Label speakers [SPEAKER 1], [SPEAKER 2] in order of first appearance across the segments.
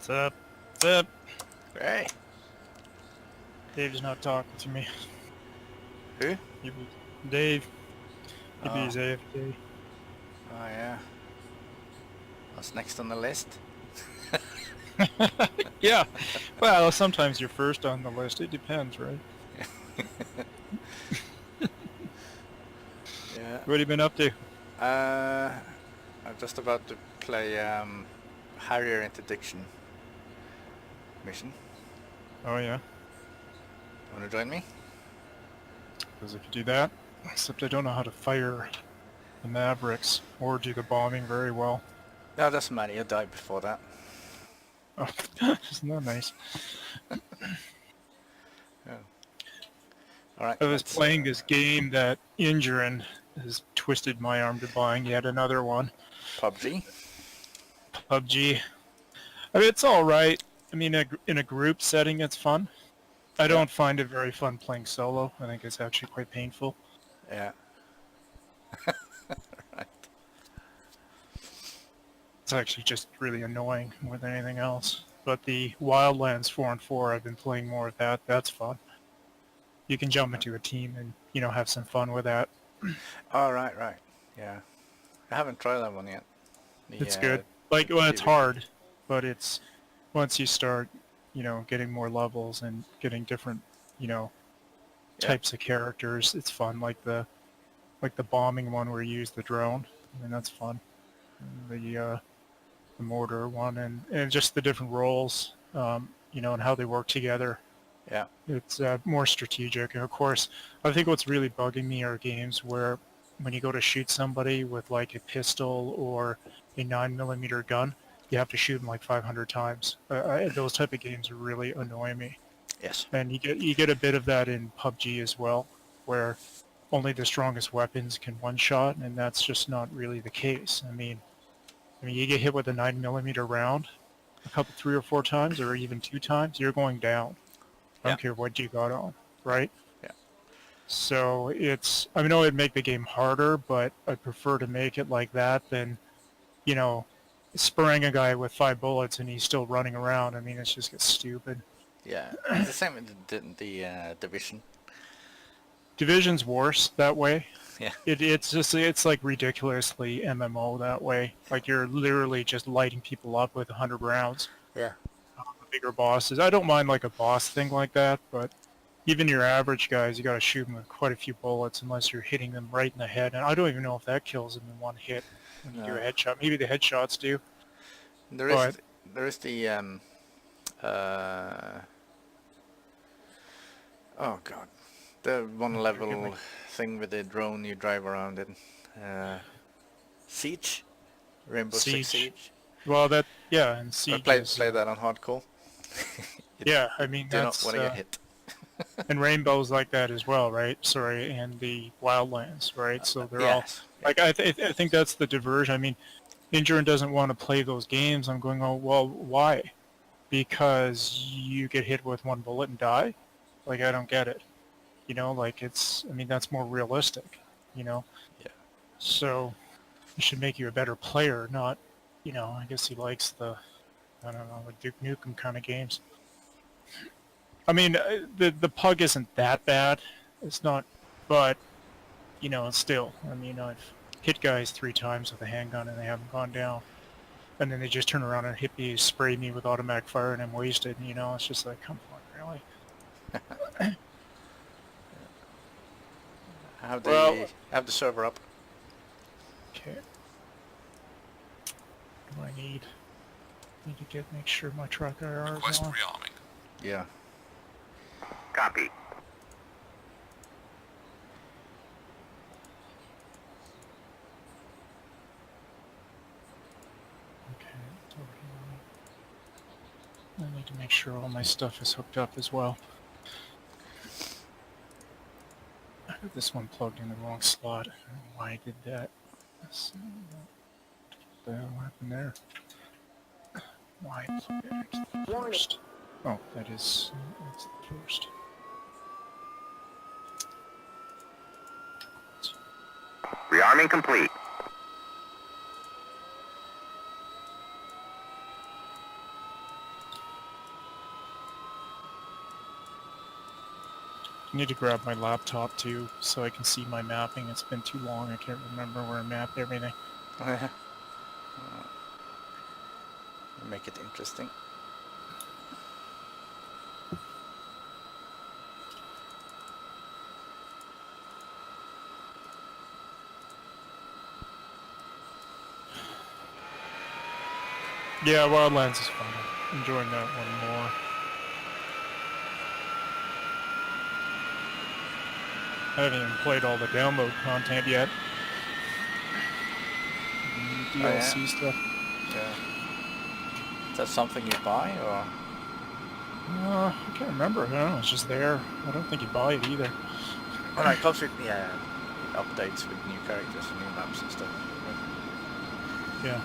[SPEAKER 1] What's up? What's up?
[SPEAKER 2] Hey.
[SPEAKER 1] Dave's not talking to me.
[SPEAKER 2] Who?
[SPEAKER 1] Dave. He
[SPEAKER 2] Oh.
[SPEAKER 1] be his AFK.
[SPEAKER 2] Oh yeah. What's next on the list?
[SPEAKER 1] Yeah. Well, sometimes you're first on the list. It depends, right?
[SPEAKER 2] Yeah.
[SPEAKER 1] What have you been up to?
[SPEAKER 2] I'm just about to play Harrier Interdiction mission.
[SPEAKER 1] Oh, yeah.
[SPEAKER 2] Want to join me?
[SPEAKER 1] Because if you do that, except I don't know how to fire the Mavericks or do the bombing very well.
[SPEAKER 2] No, it doesn't matter. You'll die before that.
[SPEAKER 1] Oh, isn't that nice?
[SPEAKER 2] Oh. Alright.
[SPEAKER 1] I was playing this game that Injurin has twisted my arm to buying yet another one.
[SPEAKER 2] PUBG?
[SPEAKER 1] PUBG. I mean, it's alright. I mean, in a group setting, it's fun. I don't find it very fun playing solo. I think it's actually quite painful.
[SPEAKER 2] Yeah. Right.
[SPEAKER 1] It's actually just really annoying more than anything else. But the Wildlands 4 and 4, I've been playing more of that. That's fun. You can jump into a team and, you know, have some fun with that.
[SPEAKER 2] Oh, right. Yeah. I haven't tried that one yet.
[SPEAKER 1] It's good. Like, well, it's hard, but it's, once you start, you know, getting more levels and getting different, you know, types of characters, it's fun. Like the bombing one where you use the drone. I mean, that's fun. And the mortar one and just the different roles, you know, and how they work together.
[SPEAKER 2] Yeah.
[SPEAKER 1] It's more strategic. And of course, I think what's really bugging me are games where when you go to shoot somebody with like a pistol or a 9mm gun, you have to shoot them like 500 times. Those type of games really annoy me.
[SPEAKER 2] Yes.
[SPEAKER 1] And you get a bit of that in PUBG as well, where only the strongest weapons can one-shot, and that's just not really the case. I mean, you get hit with a 9mm round a couple, 3 or 4 times, or even 2 times, you're going down. I don't care what you got on, right?
[SPEAKER 2] Yeah.
[SPEAKER 1] So it's, I know it'd make the game harder, but I prefer to make it like that than, you know, spraying a guy with 5 bullets and he's still running around. I mean, it just gets stupid.
[SPEAKER 2] Yeah. It's the same with the Division.
[SPEAKER 1] Division's worse that way.
[SPEAKER 2] Yeah.
[SPEAKER 1] It's like ridiculously MMO that way. Like you're literally just lighting people up with 100 rounds.
[SPEAKER 2] Yeah.
[SPEAKER 1] The bigger bosses. I don't mind like a boss thing like that, but even your average guys, you gotta shoot them with quite a few bullets unless you're hitting them right in the head. And I don't even know if that kills them in one hit when you do a headshot. Maybe the headshots do.
[SPEAKER 2] There is the oh god, the one level thing with the drone you drive around in. Siege? Rainbow Six Siege?
[SPEAKER 1] Well, that, yeah, and Siege.
[SPEAKER 2] I play that on hardcore.
[SPEAKER 1] Yeah, I mean, that's...
[SPEAKER 2] Do not want to get hit.
[SPEAKER 1] And Rainbow's like that as well, right? Sorry, and the Wildlands, right? So they're all... Like, I think that's the diversion. I mean, Injurin doesn't want to play those games. I'm going, oh, well, why? Because you get hit with 1 bullet and die? Like, I don't get it. You know, like I mean, that's more realistic, you know?
[SPEAKER 2] Yeah.
[SPEAKER 1] So it should make you a better player, not, you know, I guess he likes I don't know, the Duke Nukem kind of games. I mean, the pug isn't that bad. It's not, but, you know, still, I mean, I've hit guys 3 times with a handgun and they haven't gone down. And then they just turn around and hit me, spray me with automatic fire, and I'm wasted. You know, it's just like, come on, really?
[SPEAKER 2] I have the server up.
[SPEAKER 1] Okay. What do I need? Need to make sure my truck IR is
[SPEAKER 3] Request
[SPEAKER 1] on.
[SPEAKER 3] rearming.
[SPEAKER 2] Yeah.
[SPEAKER 4] Copy.
[SPEAKER 1] Okay. It's over here. I need to make sure all my stuff is hooked up as well. I got this one plugged in the wrong slot. I don't know why I did that. What the hell happened there? Why plug it into the first? Oh, that's the first.
[SPEAKER 4] Rearming complete.
[SPEAKER 1] I need to grab my laptop too, so I can see my mapping. It's been too long, I can't remember where I mapped everything.
[SPEAKER 2] Make it interesting.
[SPEAKER 1] Yeah, Wildlands is fun. I'm enjoying that one more. I haven't even played all the download content yet. DLC stuff.
[SPEAKER 2] Yeah. Is that something you buy, or?
[SPEAKER 1] I can't remember. I don't know. It's just there. I don't think you buy it either.
[SPEAKER 2] Oh no, it comes with, yeah, updates with new characters and new maps and stuff.
[SPEAKER 1] Yeah.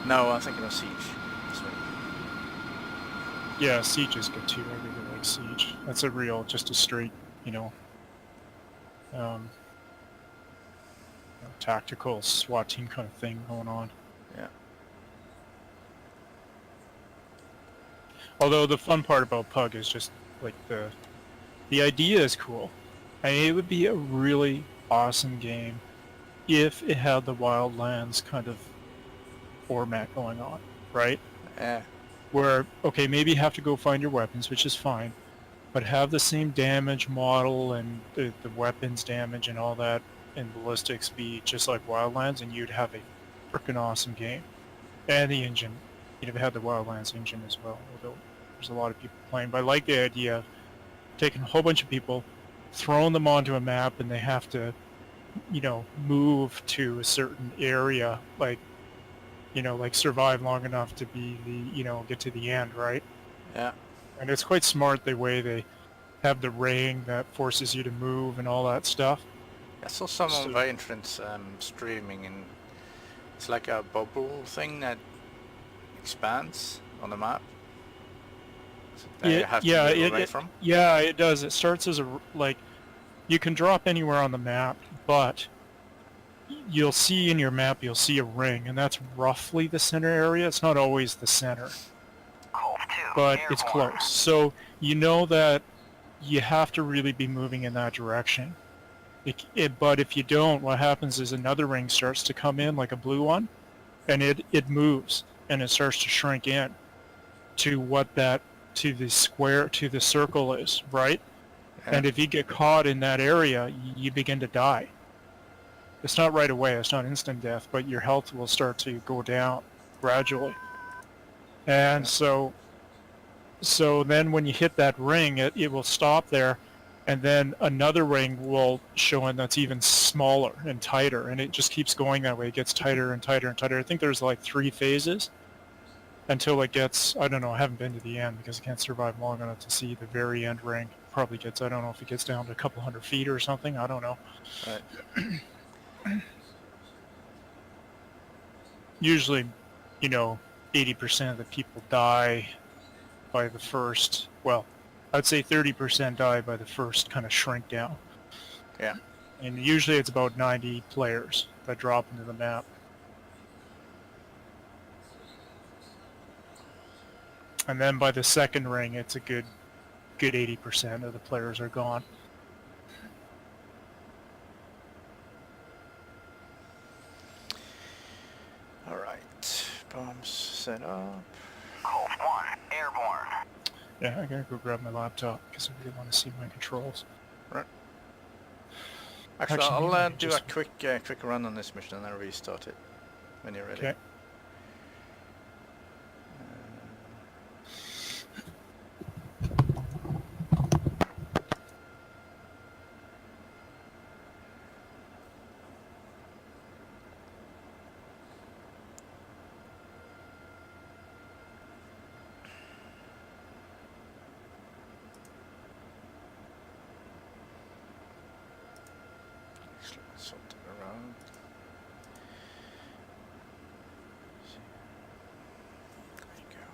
[SPEAKER 2] No, I'm thinking of Siege.
[SPEAKER 1] Yeah, Siege is good too. I really like Siege. That's just a straight, you know, tactical SWAT team kind of thing going on.
[SPEAKER 2] Yeah.
[SPEAKER 1] Although the fun part about Pug is just like the idea is cool. I mean, it would be a really awesome game if it had the Wildlands kind of format going on, right?
[SPEAKER 2] Yeah.
[SPEAKER 1] Where, okay, maybe you have to go find your weapons, which is fine, but have the same damage model and the weapons damage and all that and ballistics be just like Wildlands, and you'd have a freaking awesome game. And the engine, you'd have had the Wildlands engine as well, although there's a lot of people playing. But I like the idea of taking a whole bunch of people, throwing them onto a map, and they have to, you know, move to a certain area, like, you know, like survive long enough to be get to the end, right?
[SPEAKER 2] Yeah.
[SPEAKER 1] And it's quite smart the way they have the ring that forces you to move and all that stuff.
[SPEAKER 2] I saw someone very interesting streaming, and it's like a bubble thing that expands on the map. You have to move away from.
[SPEAKER 1] Yeah, it does. It starts as you can drop anywhere on the map, but you'll see in your map, you'll see a ring, and that's roughly the center area. It's not always the center, but it's close. So you know that you have to really be moving in that direction. But if you don't, what happens is another ring starts to come in, like a blue one, and it moves, and it starts to shrink in to the circle is, right?
[SPEAKER 2] Yeah.
[SPEAKER 1] And if you get caught in that area, you begin to die. It's not right away, it's not instant death, but your health will start to go down gradually. And so then when you hit that ring, it will stop there, and then another ring will show in that's even smaller and tighter, and it just keeps going that way. It gets tighter and tighter and tighter. I think there's like 3 phases until it gets, I don't know, I haven't been to the end because I can't survive long enough to see the very end ring. Probably gets, I don't know if it gets down to a couple hundred feet or something, I don't know.
[SPEAKER 2] Right.
[SPEAKER 1] Usually, 80% of the people die by the first, well, I'd say 30% die by the first kind of shrink down.
[SPEAKER 2] Yeah.
[SPEAKER 1] And usually it's about 90 players that drop into the map. And then by the second ring, it's a good 80% of the players are gone.
[SPEAKER 2] All right. Bombs set up.
[SPEAKER 4] Colt 1, airborne.
[SPEAKER 1] Yeah, I gotta go grab my laptop because I really want to see my controls.
[SPEAKER 2] Right. Actually,
[SPEAKER 1] Actually,
[SPEAKER 2] I'll
[SPEAKER 1] I can
[SPEAKER 2] do
[SPEAKER 1] just-
[SPEAKER 2] a quick run on this mission and I'll restart it when you're ready.
[SPEAKER 1] Okay.
[SPEAKER 2] Something around. There you go.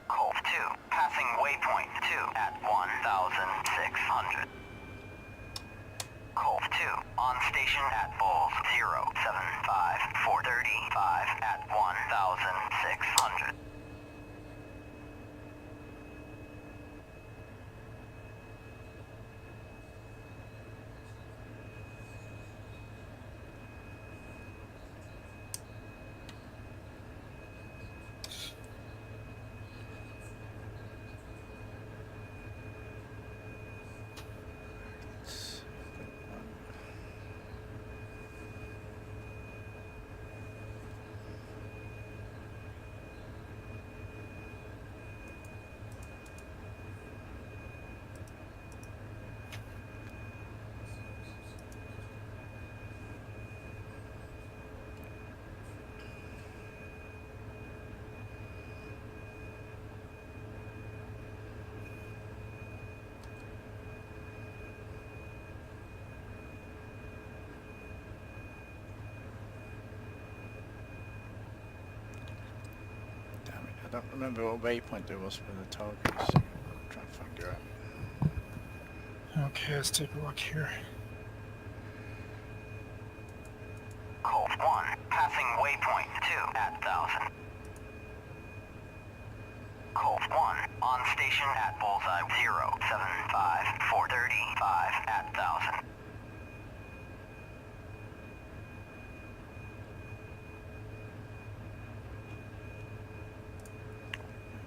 [SPEAKER 4] Colt 2, passing waypoint 2 at 1,600. Colt 2, on station at Bulls 075, 435 at 1,600.
[SPEAKER 2] Damn it, I don't remember what waypoint there was for the targets. Try and figure out.
[SPEAKER 1] Okay, let's take a look here.
[SPEAKER 4] Colt 1, passing waypoint 2 at 1,000. Colt 1, on station at Bullseye 075, 435 at 1,000.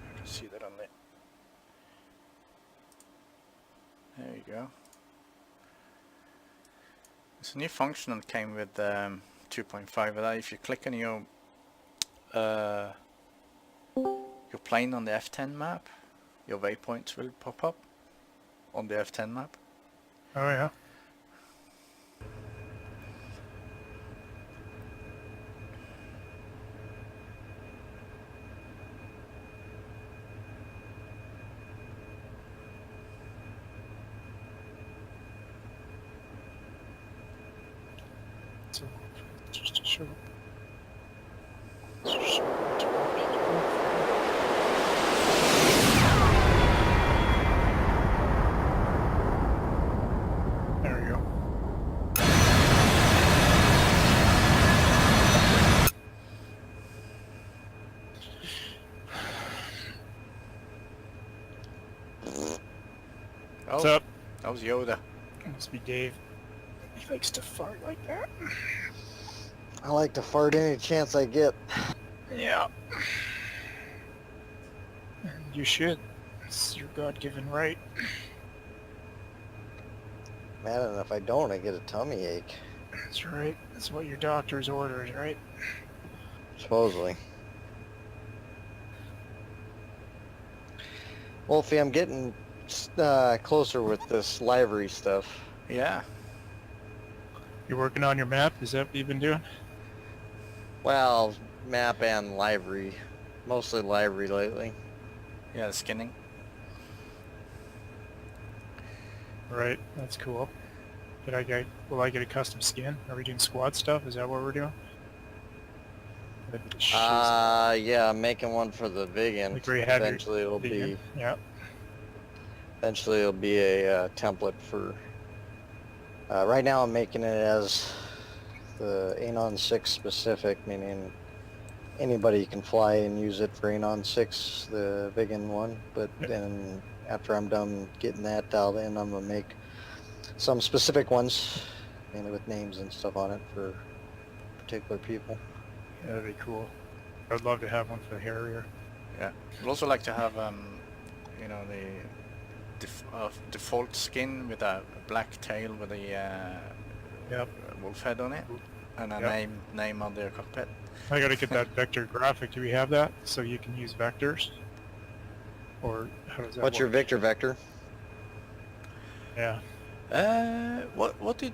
[SPEAKER 2] I can see that on there. There you go. It's a new function that came with 2.5 of that. If you click on your plane on the F10 map, your waypoints will pop up on the F10 map.
[SPEAKER 1] Oh yeah. So, just to show. There you go. What's
[SPEAKER 2] Oh,
[SPEAKER 1] up?
[SPEAKER 2] that was Yoda.
[SPEAKER 1] Must be Dave. He likes to fart like that.
[SPEAKER 3] I like to fart any chance I get.
[SPEAKER 1] Yeah. And you should. It's your God-given right.
[SPEAKER 3] Man, and if I don't, I get a tummy ache.
[SPEAKER 1] That's right. That's what your doctor's orders, right?
[SPEAKER 3] Supposedly. Wolfie, I'm getting closer with this library stuff.
[SPEAKER 2] Yeah.
[SPEAKER 1] You're working on your map? Is that what you've been doing?
[SPEAKER 3] Well, map and library. Mostly library lately.
[SPEAKER 2] Yeah, the skinning.
[SPEAKER 1] Right, that's cool. Will I get a custom skin? Are we doing squad stuff? Is that what we're doing?
[SPEAKER 3] Yeah, I'm making one for the vegan.
[SPEAKER 1] Like where you have
[SPEAKER 3] Eventually it'll
[SPEAKER 1] vegan?
[SPEAKER 3] be
[SPEAKER 1] Yeah.
[SPEAKER 3] Eventually it'll be a template for. Right now I'm making it as the Anon 6 specific, meaning anybody can fly and use it for Anon 6, the vegan one. But
[SPEAKER 1] Yep.
[SPEAKER 3] then after I'm done getting that dialed in, I'm gonna make some specific ones, mainly with names and stuff on it for particular people.
[SPEAKER 1] Yeah, that'd be cool. I'd love to have one for the Harrier.
[SPEAKER 2] Yeah. I'd also like to have you know, the default skin with a black tail with a
[SPEAKER 1] Yep.
[SPEAKER 2] wolf head on it, and a
[SPEAKER 1] Yep.
[SPEAKER 2] name on the cockpit.
[SPEAKER 1] I gotta get that vector graphic. Do we have that? So you can use vectors? Or how does that
[SPEAKER 3] What's your
[SPEAKER 1] work?
[SPEAKER 3] Victor vector?
[SPEAKER 1] Yeah.
[SPEAKER 2] What did?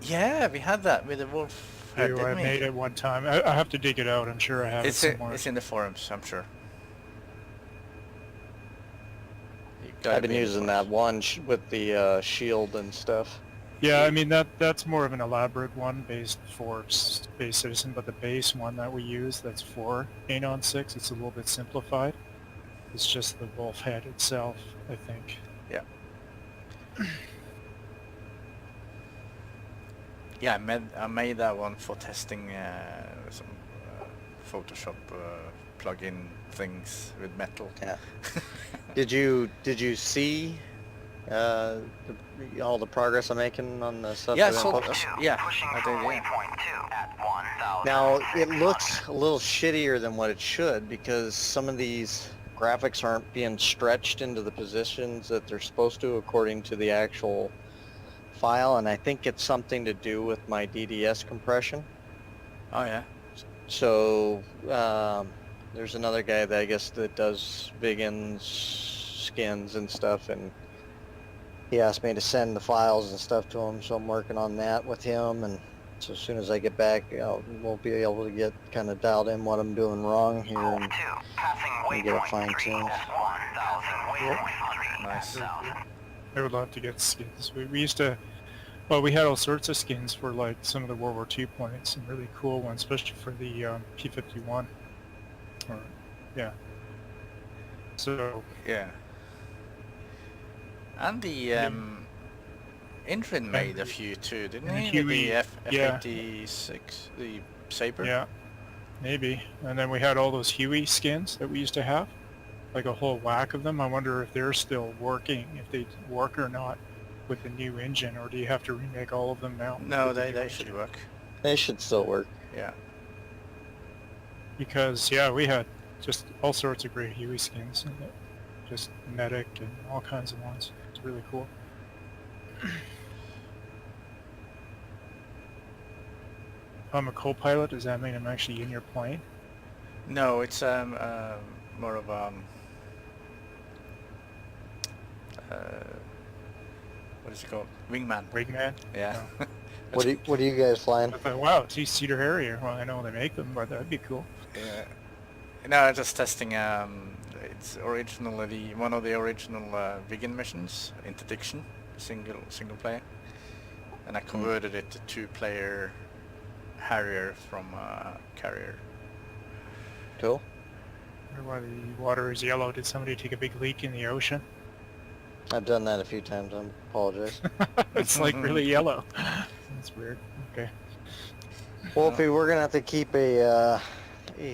[SPEAKER 2] Yeah, we had that with the wolf head,
[SPEAKER 1] I
[SPEAKER 2] didn't we?
[SPEAKER 1] made it one time. I have to dig it out. I'm sure I have it somewhere.
[SPEAKER 2] It's in the forums, I'm sure.
[SPEAKER 3] I've been using that one with the shield and stuff.
[SPEAKER 1] Yeah, I mean that's more of an elaborate one based for Space Citizen, but the base one that we use that's for Anon 6, it's a little bit simplified. It's just the wolf head itself, I think.
[SPEAKER 2] Yeah. Yeah, I made that one for testing some Photoshop plugin things with metal.
[SPEAKER 3] Yeah. Did you see all the progress I'm making on the stuff?
[SPEAKER 2] Yeah,
[SPEAKER 3] that
[SPEAKER 2] so-
[SPEAKER 3] I'm posting?
[SPEAKER 2] yeah,
[SPEAKER 4] Pushing
[SPEAKER 2] I
[SPEAKER 4] for
[SPEAKER 2] did, yeah.
[SPEAKER 4] waypoint 2 at 1,000.
[SPEAKER 3] Now it looks a little shittier than what it should because some of these graphics aren't being stretched into the positions that they're supposed to according to the actual file, and I think it's something to do with my DDS compression.
[SPEAKER 2] Oh yeah.
[SPEAKER 3] So there's another guy that I guess that does vegans skins and stuff, and he asked me to send the files and stuff to him, so I'm working on that with him, and so as soon as I get back, we'll be able to get kind of dialed in what I'm doing wrong here
[SPEAKER 4] Wolf
[SPEAKER 3] and
[SPEAKER 4] 2, passing
[SPEAKER 3] and get it
[SPEAKER 4] waypoint 3
[SPEAKER 3] fine-tuned.
[SPEAKER 4] at 1,000. Waypoint 3
[SPEAKER 2] Nice.
[SPEAKER 4] at 1,000.
[SPEAKER 1] I would love to get skins. We used to, well, we had all sorts of skins for like some of the World War II points, some really cool ones, especially for the P-51. Or, yeah. So,
[SPEAKER 2] Yeah. And the Intrin made a few too, didn't
[SPEAKER 1] and
[SPEAKER 2] he? With the
[SPEAKER 1] Huey, yeah.
[SPEAKER 2] F-86, the Saber.
[SPEAKER 1] yeah, maybe. And then we had all those Huey skins that we used to have, like a whole whack of them. I wonder if they're still working, if they work or not with the new engine, or do you have to remake all of them now?
[SPEAKER 2] No,
[SPEAKER 1] with the
[SPEAKER 2] they
[SPEAKER 1] new
[SPEAKER 2] should
[SPEAKER 1] engine?
[SPEAKER 2] work.
[SPEAKER 3] They should still work.
[SPEAKER 2] Yeah.
[SPEAKER 1] Because, yeah, we had just all sorts of great Huey skins, and just medic and all kinds of ones. It's really cool. I'm a co-pilot. Does that mean I'm actually in your plane?
[SPEAKER 2] No, it's more of what is it called? Wingman.
[SPEAKER 1] Wingman?
[SPEAKER 2] Yeah.
[SPEAKER 1] No.
[SPEAKER 3] What are you guys flying?
[SPEAKER 1] I thought, wow, it's Cedar Harrier. Well, I know they make them, but that'd be cool.
[SPEAKER 2] Yeah. No, just testing. It's originally one of the original vegan missions, Interdiction, single player, and I converted it to 2-player Harrier from Carrier.
[SPEAKER 3] Cool.
[SPEAKER 1] I wonder why the water is yellow. Did somebody take a big leak in the ocean?
[SPEAKER 3] I've done that a few times. I apologize.
[SPEAKER 1] It's like really yellow. That's weird. Okay.
[SPEAKER 3] Wolfie, we're gonna have to keep a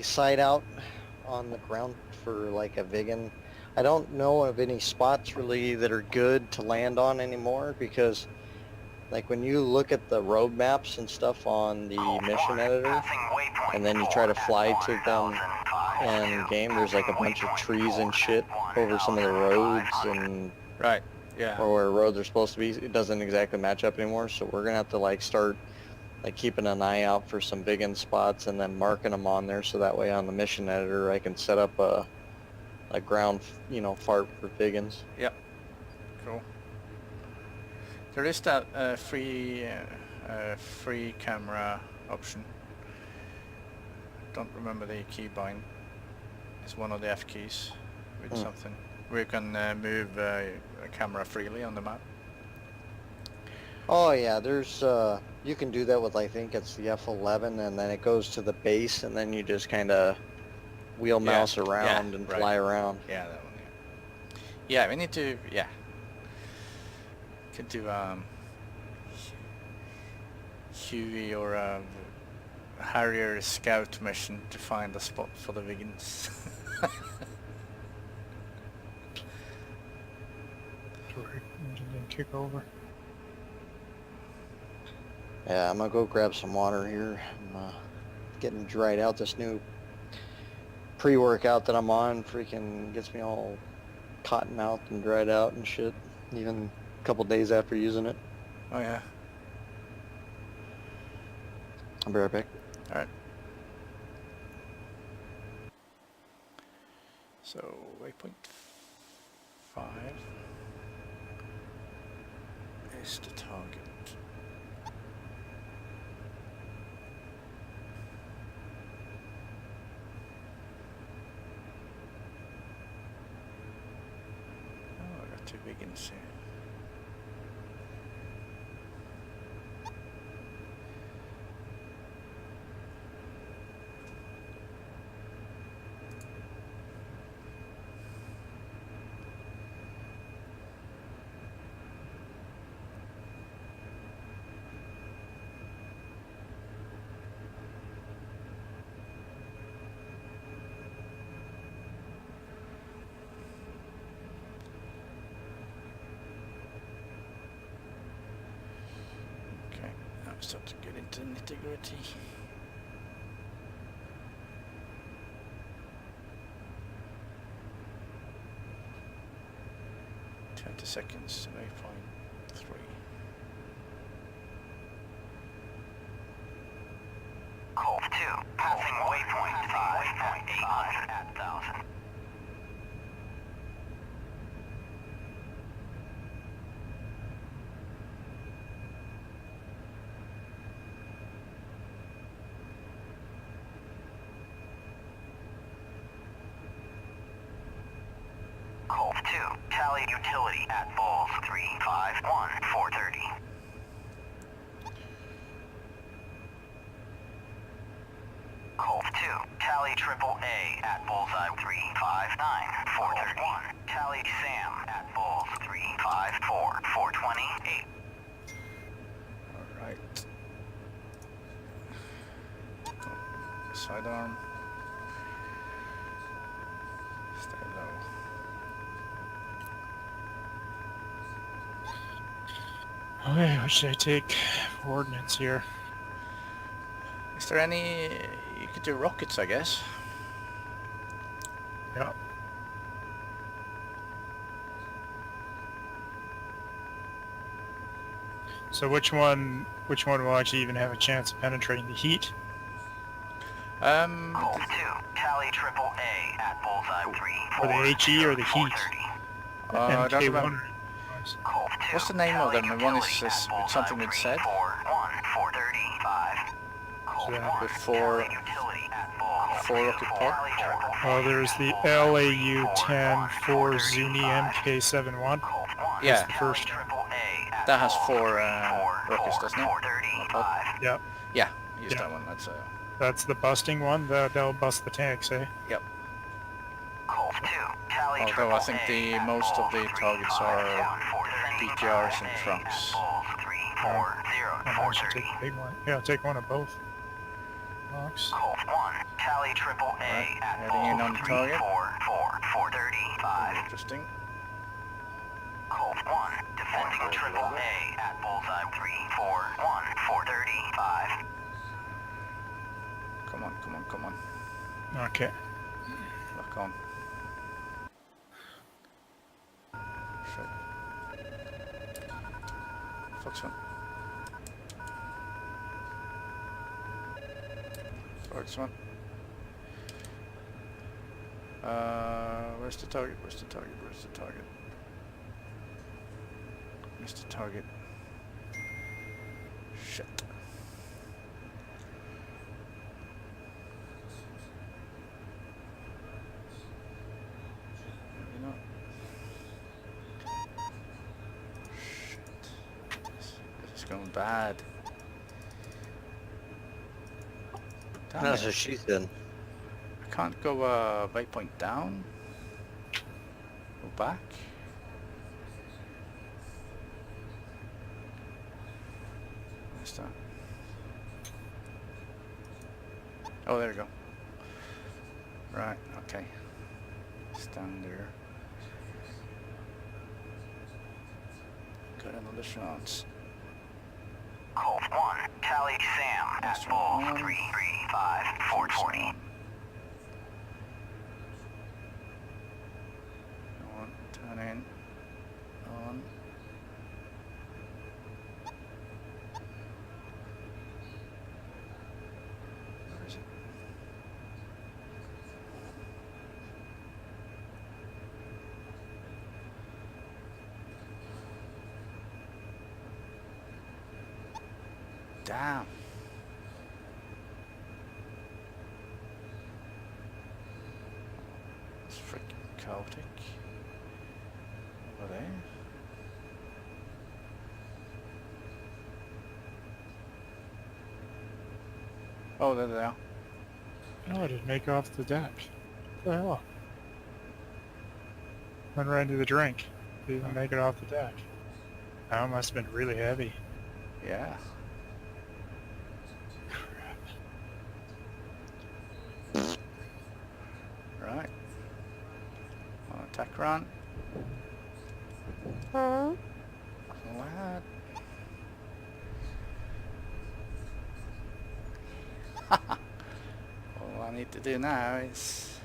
[SPEAKER 3] site out on the ground for like a vegan. I don't know of any spots really that are good to land on anymore because like when you look at the road maps and stuff on the mission editor and then you try to fly to them in game, there's like a bunch of trees and shit over some of the roads and
[SPEAKER 2] Right. Yeah.
[SPEAKER 3] or where roads are supposed to be. It doesn't exactly match up anymore, so we're gonna have to like start like keeping an eye out for some vegan spots and then marking them on there so that way on the mission editor I can set up a ground, fart for vegans.
[SPEAKER 2] Yep. Cool. There is that free camera option. don't remember the keybind. It's one of the F keys with
[SPEAKER 3] Hmm.
[SPEAKER 2] something. We can move a camera freely on the map.
[SPEAKER 3] Oh yeah, there's you can do that with, I think it's the F11, and then it goes to the base, and then you just kind of wheel
[SPEAKER 2] Yeah,
[SPEAKER 3] mouse around and
[SPEAKER 2] right.
[SPEAKER 3] fly around.
[SPEAKER 2] Yeah, that one. Yeah, we need to. Yeah, could do Huey or a Harrier scout mission to find a spot for the Wiggins.
[SPEAKER 1] Sorry, engine didn't kick over.
[SPEAKER 3] Yeah, I'm gonna go grab some water here. I'm getting dried out. This new pre-workout that I'm on freaking gets me all cotton mouthed and dried out and shit, even a couple days after using it.
[SPEAKER 2] Oh yeah.
[SPEAKER 3] I'll be right back.
[SPEAKER 2] All right. So waypoint 5 is the target. Oh, I got 2 Wiggins here. Okay, now we start to get into nitty-gritty. Seconds, waypoint 3.
[SPEAKER 4] Colt 2, passing waypoint 5 at 800 at 1000. Colt 2, tally utility at Bulls 351 430. Colt 2, tally triple A at Bullseye 359 431. Tally Sam at Bulls 354 428.
[SPEAKER 2] All right. Sidearm. Stay low.
[SPEAKER 1] Okay, what should I take for ordnance here?
[SPEAKER 2] Is there any... You could do rockets, I guess.
[SPEAKER 1] Yeah. So which one will actually even have a chance of penetrating the heat?
[SPEAKER 4] Colt 2, tally triple A at Bullseye 3
[SPEAKER 1] Or the HE or the heat?
[SPEAKER 2] I don't
[SPEAKER 1] MK1
[SPEAKER 2] remember.
[SPEAKER 4] Colt 2,
[SPEAKER 2] What's the name of them?
[SPEAKER 4] tally
[SPEAKER 2] One is
[SPEAKER 4] utility at
[SPEAKER 2] something
[SPEAKER 4] Bullseye
[SPEAKER 2] with Z.
[SPEAKER 4] 341 435. Colt
[SPEAKER 1] Yeah.
[SPEAKER 4] 1,
[SPEAKER 2] With 4
[SPEAKER 4] tally utility at Bulls
[SPEAKER 2] 4 rocket pod.
[SPEAKER 4] tally triple A
[SPEAKER 1] Oh, there's the
[SPEAKER 4] at Bullseye
[SPEAKER 1] LAU-10 4 Zuni
[SPEAKER 4] 435.
[SPEAKER 1] MK71.
[SPEAKER 4] Colt 1,
[SPEAKER 2] Yeah.
[SPEAKER 1] the first.
[SPEAKER 4] tally triple A at
[SPEAKER 2] That has
[SPEAKER 4] Bulls
[SPEAKER 2] 4
[SPEAKER 4] 344
[SPEAKER 2] rockets, doesn't it?
[SPEAKER 4] 435.
[SPEAKER 1] Yep,
[SPEAKER 2] Yeah, use
[SPEAKER 1] Yeah.
[SPEAKER 2] that one.
[SPEAKER 1] that's the busting one. That'll bust the tanks, eh?
[SPEAKER 2] Yep.
[SPEAKER 4] Colt 2, tally
[SPEAKER 2] Although
[SPEAKER 4] triple
[SPEAKER 2] I think the
[SPEAKER 4] A at
[SPEAKER 2] most of
[SPEAKER 4] Bulls
[SPEAKER 2] the targets are
[SPEAKER 4] 351
[SPEAKER 2] BTRs and
[SPEAKER 4] 435
[SPEAKER 2] trunks.
[SPEAKER 4] at Bulls 340
[SPEAKER 1] I should take
[SPEAKER 4] 430.
[SPEAKER 1] the big one. Yeah, I'll take one of both. Box.
[SPEAKER 4] Colt 1, tally triple A
[SPEAKER 2] Alright,
[SPEAKER 4] at
[SPEAKER 2] heading in on
[SPEAKER 4] Bulls
[SPEAKER 2] the target.
[SPEAKER 4] 344 435.
[SPEAKER 2] Interesting.
[SPEAKER 4] Colt 1, defending triple A at Bullseye 341 435.
[SPEAKER 2] Come on, come on, come on.
[SPEAKER 1] Okay.
[SPEAKER 2] Lock on. Shit. Fox 1. Fox 1. Where's the target? Where's the target? Where's the target? Where's the target? Shit. bad. Damn
[SPEAKER 3] That's
[SPEAKER 2] it.
[SPEAKER 3] what she said.
[SPEAKER 2] I can't go waypoint down. Go back. Where's that? Oh, there we go. Right, okay. Stand there. Got another chance.
[SPEAKER 4] Colt 1, tally Sam at
[SPEAKER 2] That's
[SPEAKER 4] Bull
[SPEAKER 2] one.
[SPEAKER 4] 335 440.
[SPEAKER 2] On, turn in. On. Where is it? Damn. It's freaking chaotic. Over there. Oh, there they are.
[SPEAKER 1] Oh, I didn't make it off the deck. What the hell? Went right into the drink. Didn't even make it off the deck. That must have been really heavy.
[SPEAKER 2] Yeah. Right. On attack run. Lad. All I need to do now is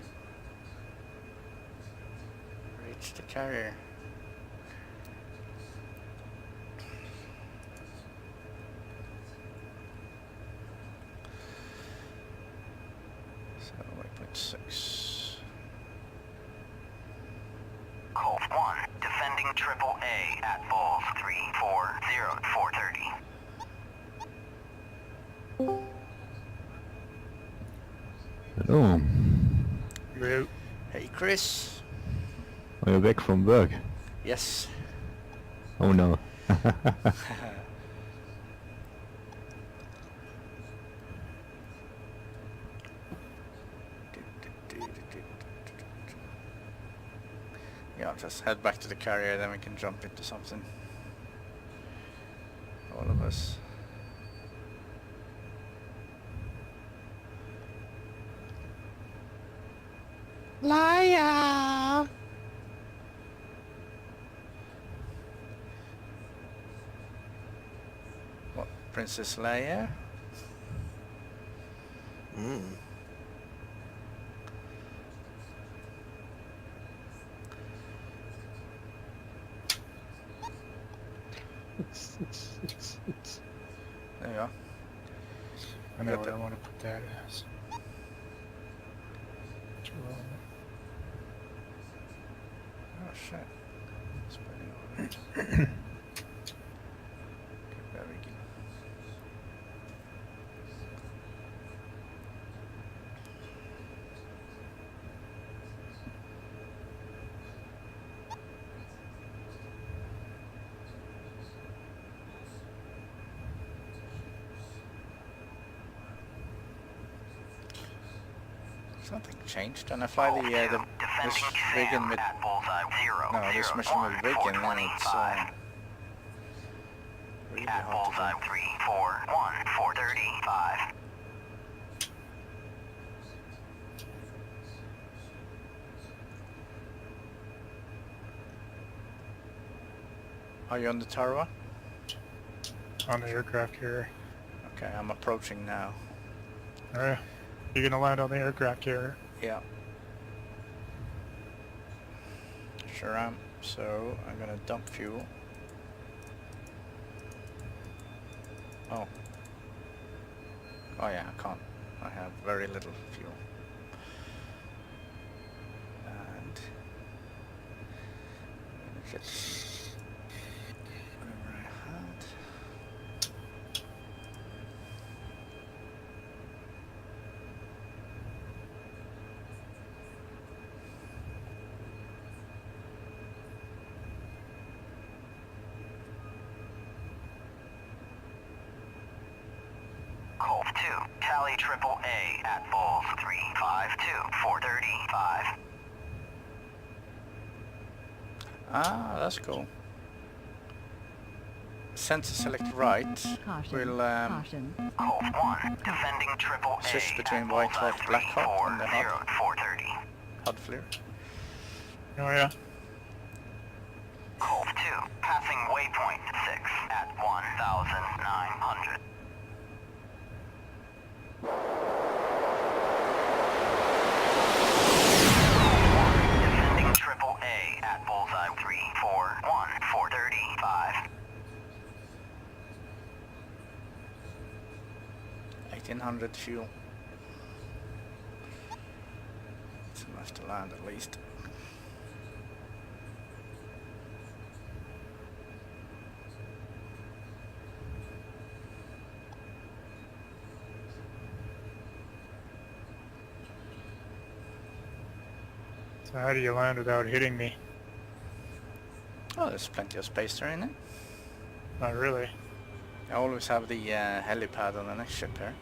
[SPEAKER 2] reach the carrier. So 8.6.
[SPEAKER 4] Colt 1, defending triple A at Bulls 340 430.
[SPEAKER 5] Hello.
[SPEAKER 1] Root.
[SPEAKER 2] Hey Chris.
[SPEAKER 5] Are you back from work?
[SPEAKER 2] Yes.
[SPEAKER 5] Oh no.
[SPEAKER 2] Yeah, I'll just head back to the carrier, then we can jump into something. All of us.
[SPEAKER 6] Liar!
[SPEAKER 2] What, Princess Leia?
[SPEAKER 3] Mm.
[SPEAKER 2] There you are.
[SPEAKER 1] I know
[SPEAKER 2] Got
[SPEAKER 1] what
[SPEAKER 2] the-
[SPEAKER 1] I want to put that as.
[SPEAKER 2] Oh shit. Spreading over it. Okay, there we go. Something changed when I fly
[SPEAKER 4] Colt 2,
[SPEAKER 2] this
[SPEAKER 4] defending
[SPEAKER 2] rig in
[SPEAKER 4] Sam
[SPEAKER 2] with
[SPEAKER 4] at Bullseye 0
[SPEAKER 2] no, this
[SPEAKER 4] 0
[SPEAKER 2] mission
[SPEAKER 4] 1
[SPEAKER 2] with rig in, and it's
[SPEAKER 4] 425.
[SPEAKER 2] really
[SPEAKER 4] At
[SPEAKER 2] hard
[SPEAKER 4] Bullseye
[SPEAKER 2] to
[SPEAKER 4] 341 435.
[SPEAKER 2] do. Are you on the Tarawa?
[SPEAKER 1] On the aircraft carrier.
[SPEAKER 2] Okay, I'm approaching now.
[SPEAKER 1] Alright. You're gonna land on the aircraft carrier.
[SPEAKER 2] Yeah. Sure am. So I'm gonna dump fuel. Oh. Oh yeah, I can't. I have very little fuel. And I'm gonna get whatever I had.
[SPEAKER 4] Tally triple A at Bulls 352, 435.
[SPEAKER 2] Ah, that's cool. Sensor select right. We'll
[SPEAKER 6] Caution.
[SPEAKER 4] Colt 1, defending triple A
[SPEAKER 2] switch between
[SPEAKER 4] at
[SPEAKER 2] White
[SPEAKER 4] Bullseye
[SPEAKER 2] Hawk, Black Hawk, and the
[SPEAKER 4] 340, 430.
[SPEAKER 2] HUD flare.
[SPEAKER 1] Oh yeah.
[SPEAKER 4] Colt 2, passing waypoint 6 at 1,900. Defending triple A at Bullseye 341, 435.
[SPEAKER 2] 1800 fuel. It's enough to land at least.
[SPEAKER 1] So how do you land without hitting me?
[SPEAKER 2] Oh, there's plenty of space there in it.
[SPEAKER 1] Not really.
[SPEAKER 2] I always have the helipad on the next ship here.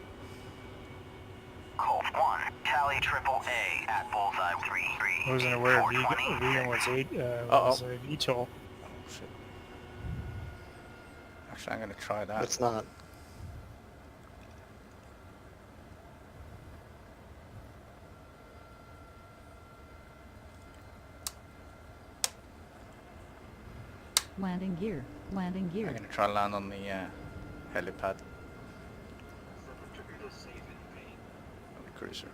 [SPEAKER 4] Colt 1, Tally triple A at Bullseye 3,
[SPEAKER 1] I wasn't aware vegan was a VTOL.
[SPEAKER 2] Oh shit. Actually, I'm gonna try that.
[SPEAKER 3] It's not.
[SPEAKER 6] Landing gear. Landing gear.
[SPEAKER 2] I'm gonna try to land on the helipad. On the cruiser.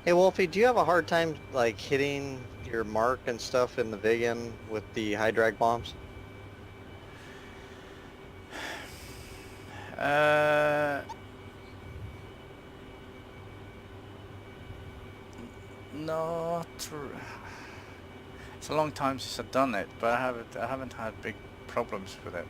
[SPEAKER 3] Hey Wolfie, do you have a hard time like hitting your mark and stuff in the Vigan with the high drag bombs?
[SPEAKER 2] Not. It's a long time since I've done it, but I haven't had big problems with it.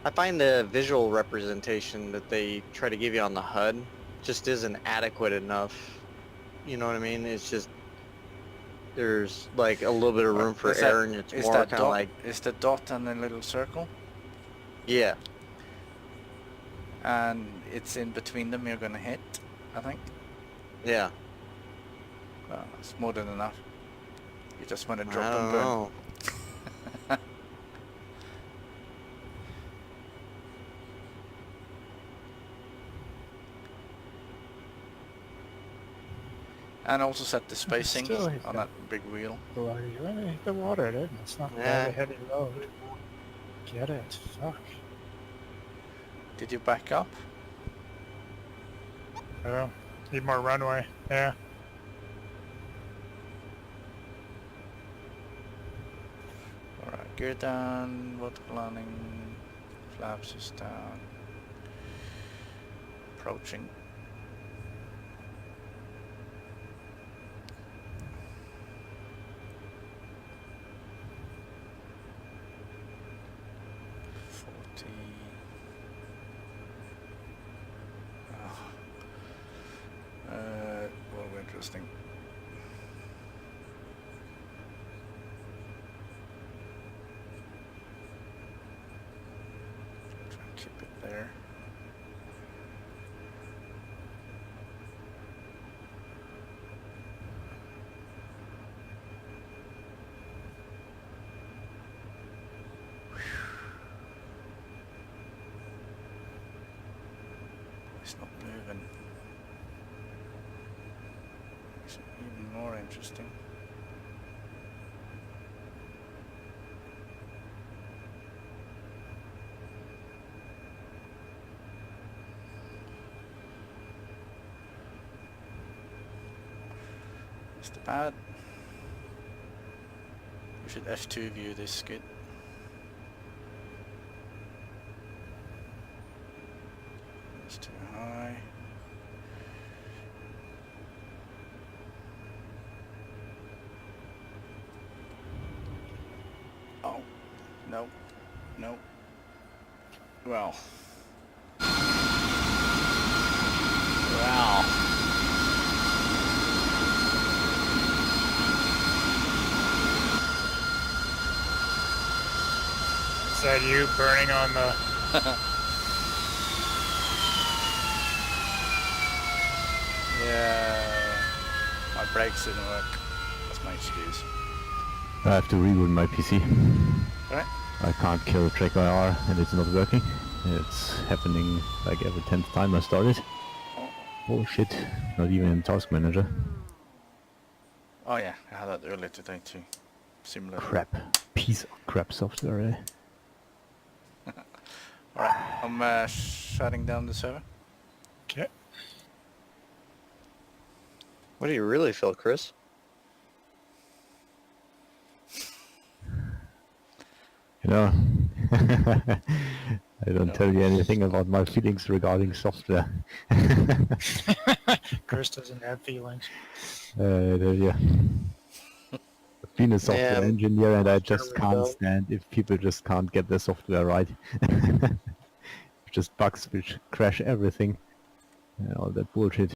[SPEAKER 3] I find the visual representation that they try to give you on the HUD just isn't adequate enough. You know what I mean? It's just there's like a little bit of room for error, and it's more kind of like
[SPEAKER 2] is the dot and the little circle,
[SPEAKER 3] yeah.
[SPEAKER 2] and it's in between them. You're gonna hit, I think.
[SPEAKER 3] Yeah.
[SPEAKER 2] Well, it's more than enough. You just want to
[SPEAKER 3] I
[SPEAKER 2] drop
[SPEAKER 3] don't
[SPEAKER 2] and burn.
[SPEAKER 3] know.
[SPEAKER 2] And also set the spacing
[SPEAKER 1] Still hit
[SPEAKER 2] on that big wheel.
[SPEAKER 1] Well, you want to hit the water, dude. It's not
[SPEAKER 3] Yeah.
[SPEAKER 1] a heavy load. Get it. Fuck.
[SPEAKER 2] Did you back up?
[SPEAKER 1] Oh, need more runway. Yeah.
[SPEAKER 2] Alright, gear down, water planning, flaps is down. Approaching. Well, interesting. Try and keep it there. It's not moving. Makes it even more interesting. It's the pad. We should F2 view this good. It's too high. Oh, no, no. Well,
[SPEAKER 1] that you burning on the...
[SPEAKER 2] Yeah, my brakes didn't work. That's my excuse.
[SPEAKER 5] I have to reboot my PC.
[SPEAKER 2] Alright.
[SPEAKER 5] I can't kill track IR and it's not working. It's happening like every 10th time I start it. Oh shit, not even in Task Manager.
[SPEAKER 2] Oh yeah, I had that earlier today too. Similar.
[SPEAKER 5] Crap. Piece of crap software, eh?
[SPEAKER 2] Alright, I'm shutting down the server.
[SPEAKER 1] Okay.
[SPEAKER 3] What do you really feel, Chris?
[SPEAKER 5] You know, I don't tell you anything about my feelings regarding software.
[SPEAKER 1] Chris doesn't have feelings.
[SPEAKER 5] Yeah. I've been a software
[SPEAKER 3] Man,
[SPEAKER 5] engineer and I just
[SPEAKER 3] German
[SPEAKER 5] can't
[SPEAKER 3] don't.
[SPEAKER 5] stand if people just can't get their software right. Just bugs which crash everything and all that bullshit.